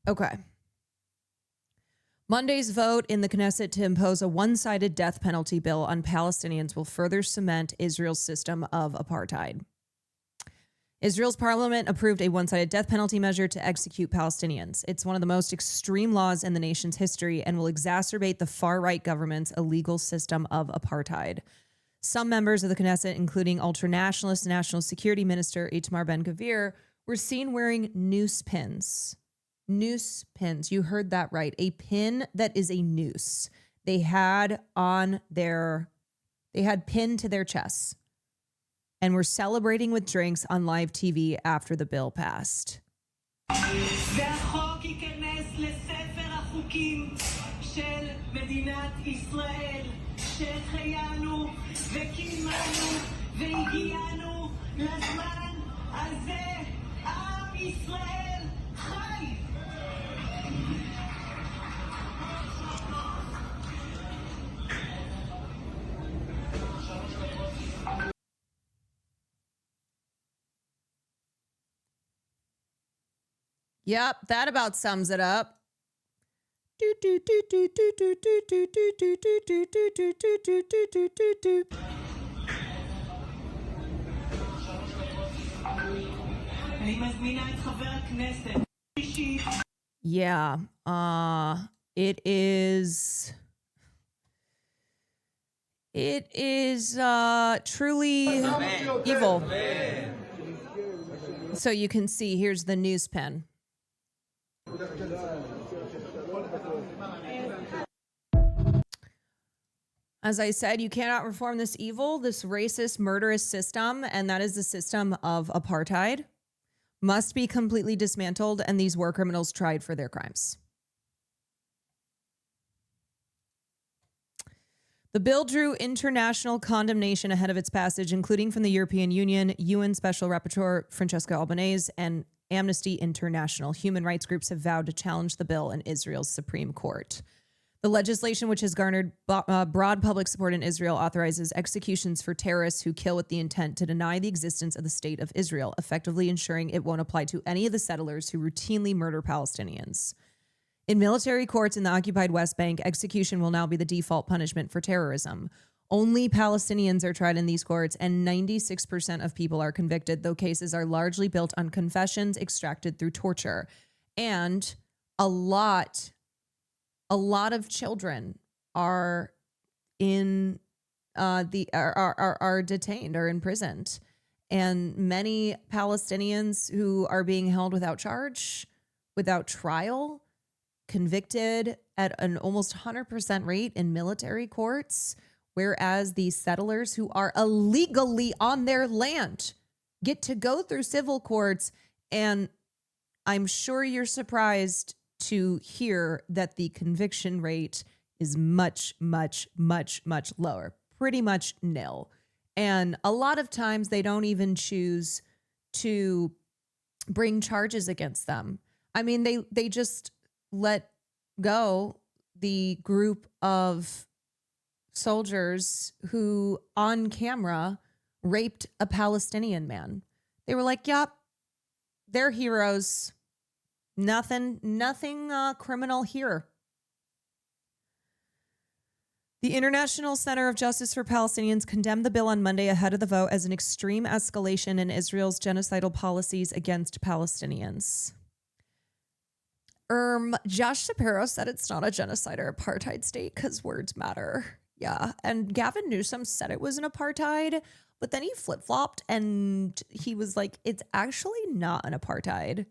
Okay. Monday's vote in the Knesset to impose a one-sided death penalty bill on Palestinians will further cement Israel's system of apartheid. Israel's parliament approved a one-sided death penalty measure to execute Palestinians. It's one of the most extreme laws in the nation's history and will exacerbate the far-right government's illegal system of apartheid. Some members of the Knesset, including ultra-nationalist National Security Minister Itamar Ben-Gvir, were seen wearing noose pins. Noose pins. You heard that right. A pin that is a noose. They had pinned to their chests and were celebrating with drinks on live TV after the bill passed. Yep, that about sums it up. Yeah, it is truly evil. So you can see, here's the news pen. As I said, you cannot reform this evil, this racist, murderous system, and that is the system of apartheid, must be completely dismantled, and these war criminals tried for their crimes. The bill drew international condemnation ahead of its passage, including from the European Union, UN Special Rapporteur Francesca Albanese, and Amnesty International. Human rights groups have vowed to challenge the bill in Israel's Supreme Court. The legislation, which has garnered broad public support in Israel, authorizes executions for terrorists who kill with the intent to deny the existence of the state of Israel, effectively ensuring it won't apply to any of the settlers who routinely murder Palestinians. In military courts in the occupied West Bank, execution will now be the default punishment for terrorism. Only Palestinians are tried in these courts, and 96% of people are convicted, though cases are largely built on confessions extracted through torture. And a lot of children are in are detained or imprisoned, and many Palestinians who are being held without charge, without trial, convicted at an almost 100% rate in military courts, whereas the settlers who are illegally on their land get to go through civil courts. And I'm sure you're surprised to hear that the conviction rate is much, much, much, much lower, pretty much nil. And a lot of times they don't even choose to bring charges against them. I mean, they just let go the group of soldiers who on camera raped a Palestinian man. They were like, yep, they're heroes. Nothing criminal here. The International Center of Justice for Palestinians condemned the bill on Monday ahead of the vote as an extreme escalation in Israel's genocidal policies against Palestinians. Josh Shapiro said it's not a genocide or apartheid state because words matter. Yeah. And Gavin Newsom said it was an apartheid, but then he flip-flopped and he was like, it's actually not an apartheid.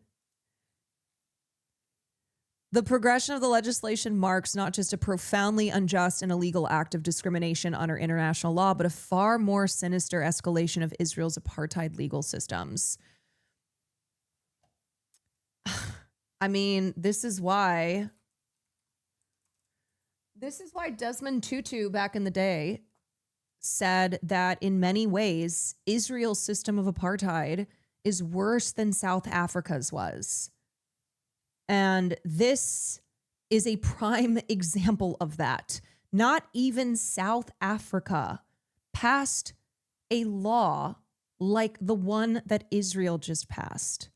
The progression of the legislation marks not just a profoundly unjust and illegal act of discrimination under international law, but a far more sinister escalation of Israel's apartheid legal systems. I mean, this is why Desmond Tutu back in the day said that in many ways, Israel's system of apartheid is worse than South Africa's was. And this is a prime example of that. Not even South Africa passed a law like the one that Israel just passed.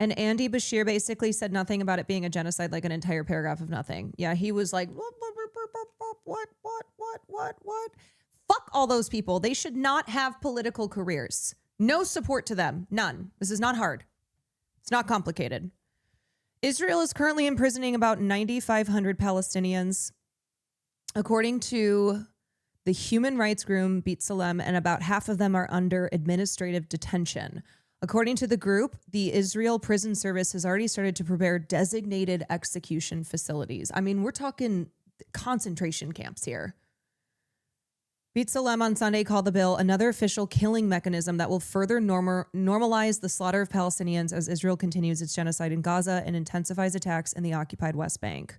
And Andy Bashir basically said nothing about it being a genocide, like an entire paragraph of nothing. Yeah, he was like, what? Fuck all those people. They should not have political careers. No support to them. None. This is not hard. It's not complicated. Israel is currently imprisoning about 9,500 Palestinians. According to the human rights group B'Tselem, and about half of them are under administrative detention. According to the group, the Israel Prison Service has already started to prepare designated execution facilities. I mean, we're talking concentration camps here. B'Tselem on Sunday called the bill another official killing mechanism that will further normalize the slaughter of Palestinians as Israel continues its genocide in Gaza and intensifies attacks in the occupied West Bank.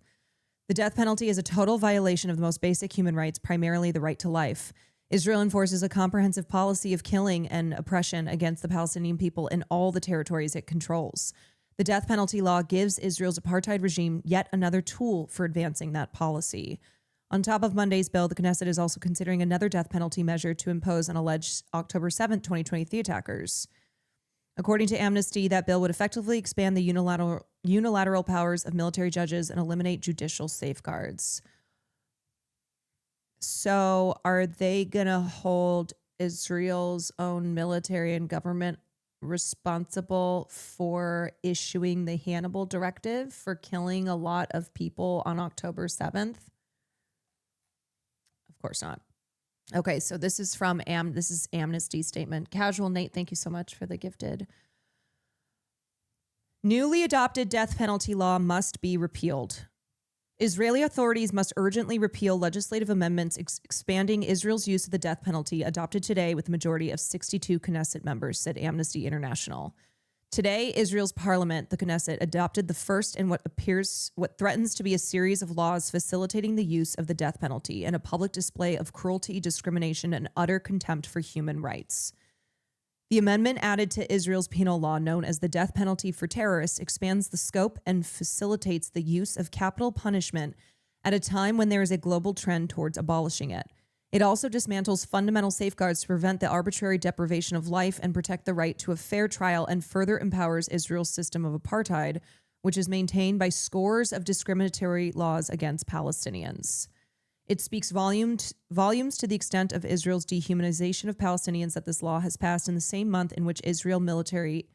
The death penalty is a total violation of the most basic human rights, primarily the right to life. Israel enforces a comprehensive policy of killing and oppression against the Palestinian people in all the territories it controls. The death penalty law gives Israel's apartheid regime yet another tool for advancing that policy. On top of Monday's bill, the Knesset is also considering another death penalty measure to impose on alleged October 7th, 2023 attackers. According to Amnesty, that bill would effectively expand the unilateral powers of military judges and eliminate judicial safeguards. So are they going to hold Israel's own military and government responsible for issuing the Hannibal Directive for killing a lot of people on October 7th? Of course not. Okay, so this is from this is Amnesty's statement. Casual Nate, thank you so much for the gifted. Newly adopted death penalty law must be repealed. Israeli authorities must urgently repeal legislative amendments expanding Israel's use of the death penalty adopted today with a majority of 62 Knesset members, said Amnesty International. Today, Israel's parliament, the Knesset, adopted the first in what threatens to be a series of laws facilitating the use of the death penalty and a public display of cruelty, discrimination, and utter contempt for human rights. The amendment added to Israel's penal law, known as the death penalty for terrorists, expands the scope and facilitates the use of capital punishment at a time when there is a global trend towards abolishing it. It also dismantles fundamental safeguards to prevent the arbitrary deprivation of life and protect the right to a fair trial, and further empowers Israel's system of apartheid, which is maintained by scores of discriminatory laws against Palestinians. It speaks volumes to the extent of Israel's dehumanization of Palestinians that this law has passed in the same month in which Israel military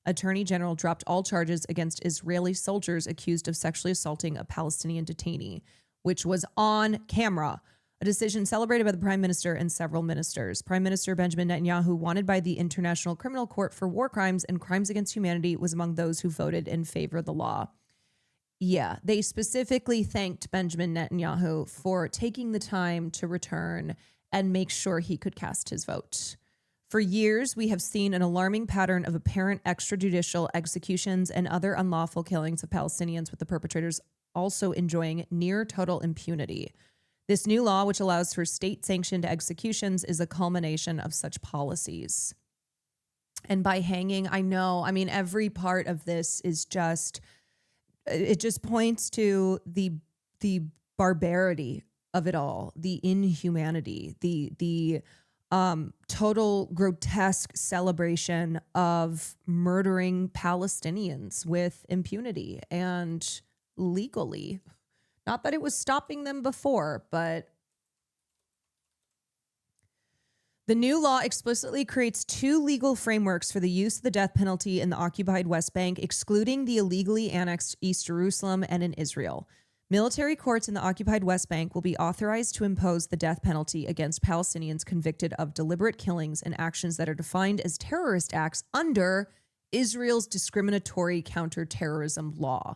attorney general dropped all charges against Israeli soldiers accused of sexually assaulting a Palestinian detainee, which was on camera. A decision celebrated by the prime minister and several ministers. Prime Minister Benjamin Netanyahu, wanted by the International Criminal Court for war crimes and crimes against humanity, was among those who voted in favor of the law. Yeah, they specifically thanked Benjamin Netanyahu for taking the time to return and make sure he could cast his vote. For years, we have seen an alarming pattern of apparent extrajudicial executions and other unlawful killings of Palestinians, with the perpetrators also enjoying near total impunity. This new law, which allows for state-sanctioned executions, is a culmination of such policies. And by hanging, every part of this is just... It just points to the barbarity of it all, the inhumanity, the total grotesque celebration of murdering Palestinians with impunity and legally. Not that it was stopping them before, but the new law explicitly creates two legal frameworks for the use of the death penalty in the occupied West Bank, excluding the illegally annexed East Jerusalem and in Israel. Military courts in the occupied West Bank will be authorized to impose the death penalty against Palestinians convicted of deliberate killings and actions that are defined as terrorist acts under Israel's discriminatory counterterrorism law.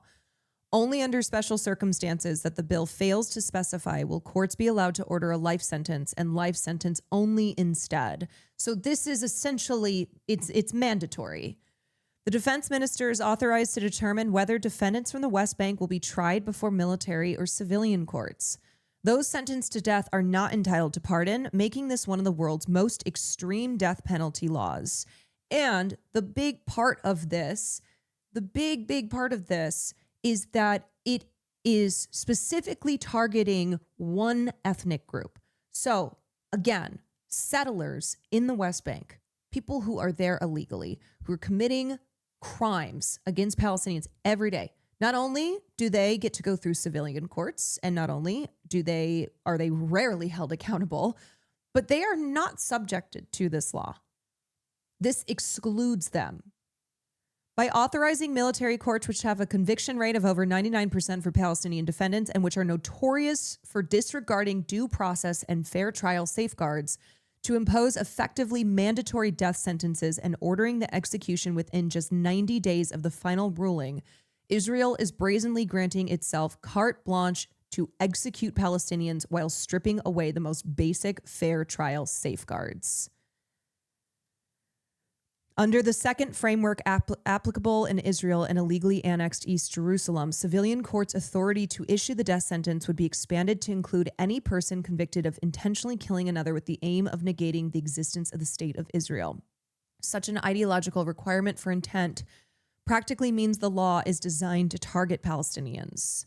Only under special circumstances that the bill fails to specify will courts be allowed to order a life sentence, and life sentence only instead. So this is essentially, it's mandatory. The defense minister is authorized to determine whether defendants from the West Bank will be tried before military or civilian courts. Those sentenced to death are not entitled to pardon, making this one of the world's most extreme death penalty laws. And the big part of this is that it is specifically targeting one ethnic group. So again, settlers in the West Bank, people who are there illegally, who are committing crimes against Palestinians every day. Not only do they get to go through civilian courts, and not only are they rarely held accountable, but they are not subjected to this law. This excludes them. By authorizing military courts, which have a conviction rate of over 99% for Palestinian defendants and which are notorious for disregarding due process and fair trial safeguards, to impose effectively mandatory death sentences and ordering the execution within just 90 days of the final ruling, Israel is brazenly granting itself carte blanche to execute Palestinians while stripping away the most basic fair trial safeguards. Under the second framework applicable in Israel and illegally annexed East Jerusalem, civilian courts' authority to issue the death sentence would be expanded to include any person convicted of intentionally killing another with the aim of negating the existence of the state of Israel. Such an ideological requirement for intent practically means the law is designed to target Palestinians.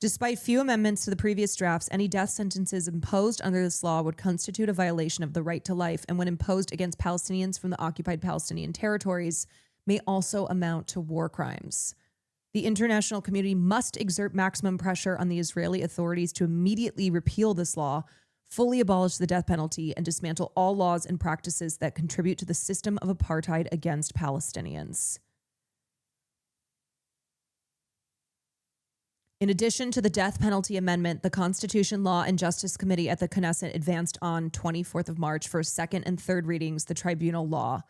Despite few amendments to the previous drafts, any death sentences imposed under this law would constitute a violation of the right to life, and when imposed against Palestinians from the occupied Palestinian territories, may also amount to war crimes. The international community must exert maximum pressure on the Israeli authorities to immediately repeal this law, fully abolish the death penalty, and dismantle all laws and practices that contribute to the system of apartheid against Palestinians. In addition to the death penalty amendment, the Constitution, Law, and Justice Committee at the Knesset advanced on 24th of March for second and third readings the Tribunal Law,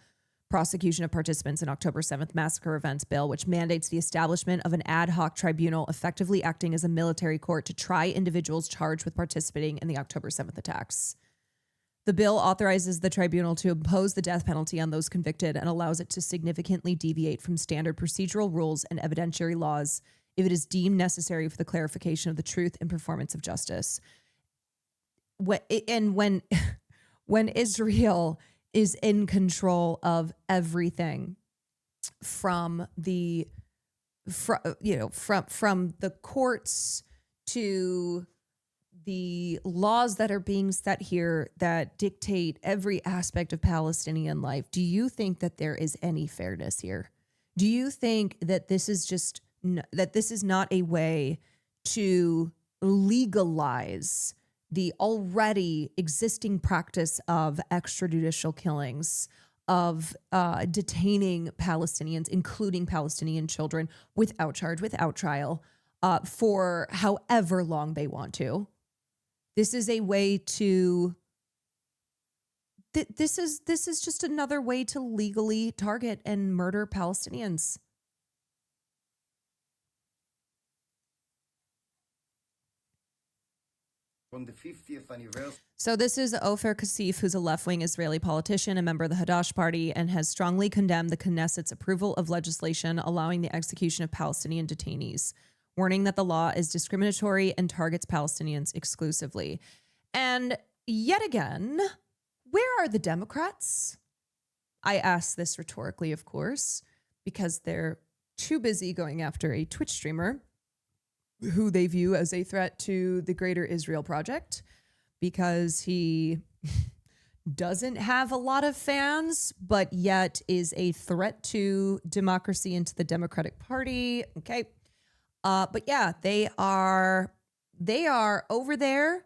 Prosecution of Participants in October 7th Massacre Events Bill, which mandates the establishment of an ad hoc tribunal effectively acting as a military court to try individuals charged with participating in the October 7th attacks. The bill authorizes the tribunal to impose the death penalty on those convicted and allows it to significantly deviate from standard procedural rules and evidentiary laws if it is deemed necessary for the clarification of the truth and performance of justice. When Israel is in control of everything from the courts to the laws that are being set here that dictate every aspect of Palestinian life, do you think that there is any fairness here? Do you think that this is not a way to legalize the already existing practice of extrajudicial killings, of detaining Palestinians, including Palestinian children, without charge, without trial, for however long they want to? This is a way to... This is just another way to legally target and murder Palestinians. On the 50th anniversary. So this is Ofer Kasif, who's a left-wing Israeli politician, a member of the Hadash party, and has strongly condemned the Knesset's approval of legislation allowing the execution of Palestinian detainees, warning that the law is discriminatory and targets Palestinians exclusively. And yet again, where are the Democrats? I ask this rhetorically, of course, because they're too busy going after a Twitch streamer who they view as a threat to the Greater Israel Project, because he doesn't have a lot of fans, but yet is a threat to democracy and to the Democratic Party. Okay. But yeah, they are over there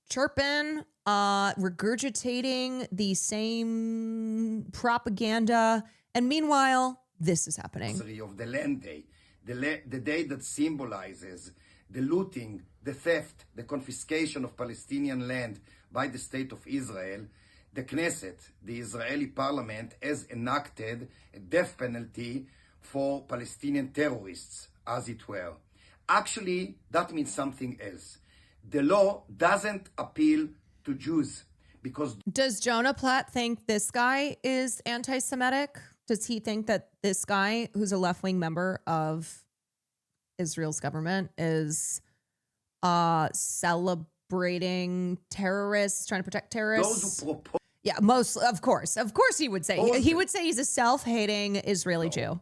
chirping, regurgitating the same propaganda. And meanwhile, this is happening. Of the Land Day. The day that symbolizes the looting, the theft, the confiscation of Palestinian land by the state of Israel, the Knesset, the Israeli parliament, has enacted a death penalty for Palestinian terrorists, as it were. Actually, that means something else. The law doesn't appeal to Jews because... Does Jonah Platt think this guy is anti-Semitic? Does he think that this guy, who's a left-wing member of Israel's government, is celebrating terrorists, trying to protect terrorists? Those who propose... Yeah, of course he would say. He would say he's a self-hating Israeli Jew.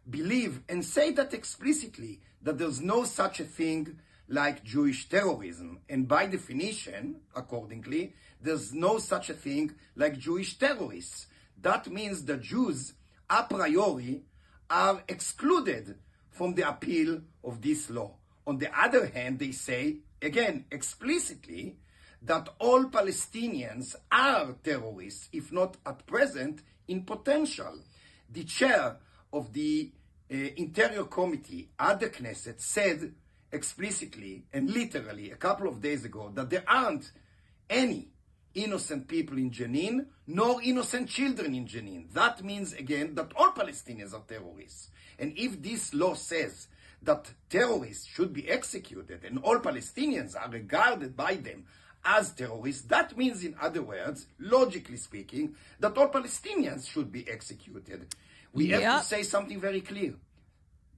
Believe and say that explicitly, that there's no such a thing like Jewish terrorism. And by definition, accordingly, there's no such a thing like Jewish terrorists. that means the Jews a priori are excluded from the appeal of this law. On the other hand, they say, again, explicitly, that all Palestinians are terrorists, if not at present, in potential. The chair of the Interior Committee at the Knesset said explicitly and literally a couple of days ago that there aren't any innocent people in Jenin, nor innocent children in Jenin. That means, again, that all Palestinians are terrorists. And if this law says that terrorists should be executed and all Palestinians are regarded by them as terrorists, that means, in other words, logically speaking, that all Palestinians should be executed. We have to say something very clear.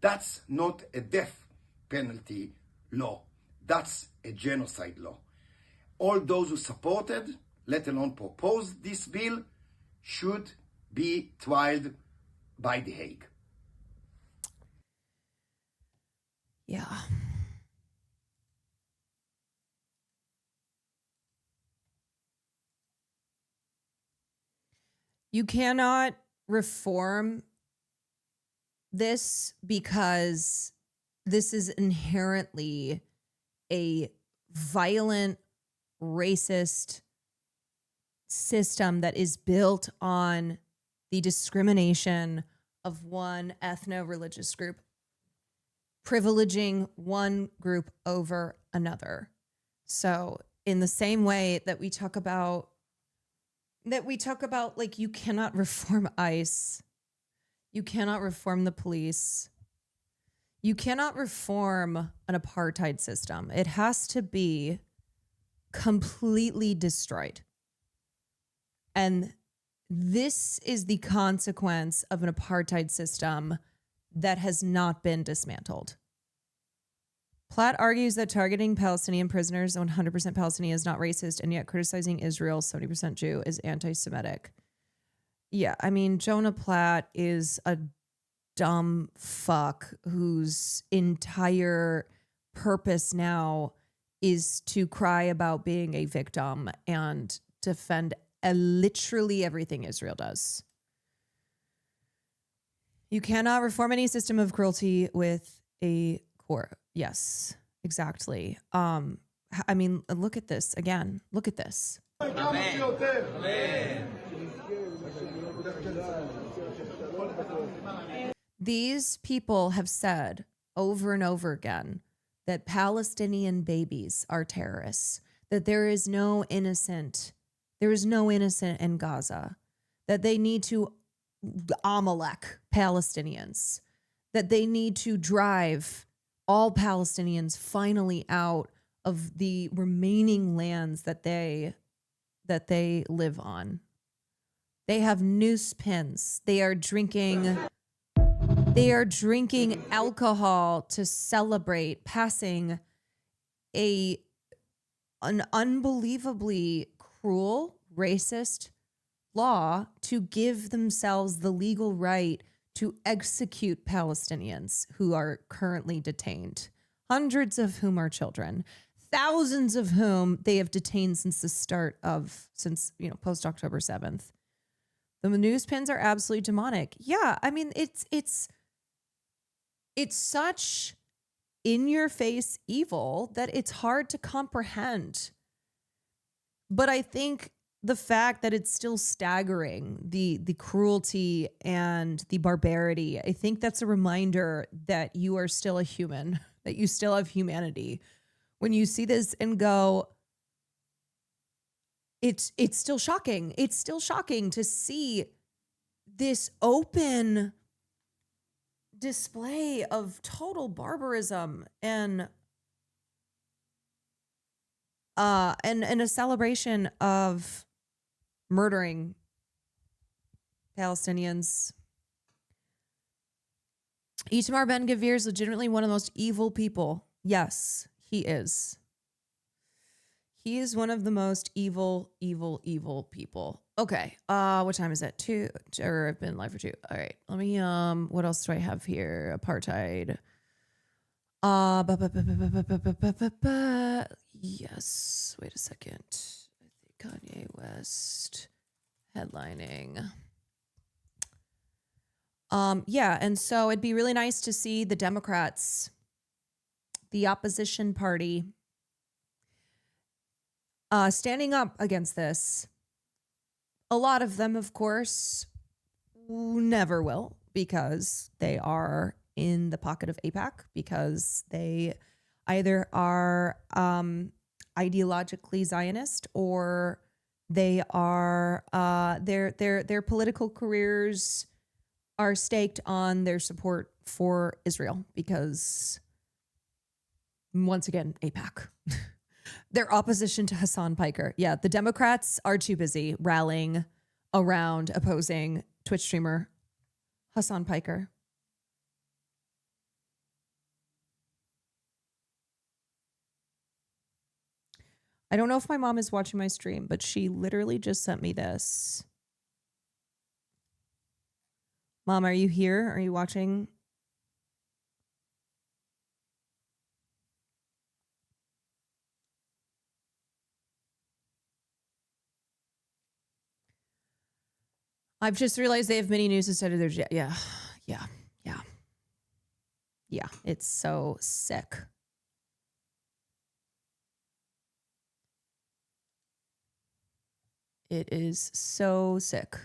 That's not a death penalty law. That's a genocide law. All those who supported, let alone proposed this bill, should be tried by The Hague. Yeah. You cannot reform this because this is inherently a violent, racist system that is built on the discrimination of one ethno-religious group, privileging one group over another. So in the same way that we talk about like, you cannot reform ICE, you cannot reform the police, you cannot reform an apartheid system. It has to be completely destroyed. And this is the consequence of an apartheid system that has not been dismantled. Platt argues that targeting Palestinian prisoners, 100% Palestinian, is not racist, and yet criticizing Israel, 70% Jew, is anti-Semitic. Yeah, I mean, Jonah Platt is a dumb fuck whose entire purpose now is to cry about being a victim and defend literally everything Israel does. You cannot reform any system of cruelty with a core. Yes, exactly. I mean, look at this again. Look at this. Amen. These people have said over and over again that Palestinian babies are terrorists, that there is no innocent in Gaza, that they need to Amalek Palestinians, that they need to drive all Palestinians finally out of the remaining lands that they live on. They have noose pins. They are drinking alcohol to celebrate passing an unbelievably cruel, racist law to give themselves the legal right to execute Palestinians who are currently detained, hundreds of whom are children, thousands of whom they have detained since post October 7th. The news pins are absolutely demonic. Yeah, I mean, it's such in-your-face evil that it's hard to comprehend. But I think the fact that it's still staggering, the cruelty and the barbarity, I think that's a reminder that you are still a human, that you still have humanity. When you see this and go, it's still shocking. It's still shocking to see this open display of total barbarism and a celebration of murdering Palestinians. Itamar Ben-Gvir is legitimately one of the most evil people. Yes, he is. He is one of the most evil people. Okay. What time is it? 2, or I've been live for 2. All right. Let me, what else do I have here? Apartheid. Yes. Wait a second. I think Kanye West headlining. Yeah, and so it'd be really nice to see the Democrats, the opposition party, standing up against this. A lot of them, of course, never will because they are in the pocket of AIPAC, because they either are ideologically Zionist, or they are their political careers are staked on their support for Israel, because once again, AIPAC. Their opposition to Hassan Piker. Yeah, the Democrats are too busy rallying around opposing Twitch streamer Hassan Piker. I don't know if my mom is watching my stream, but she literally just sent me this. Mom, are you here? Are you watching? I've just realized they have mini news instead of their yeah. It's so sick. It is so sick.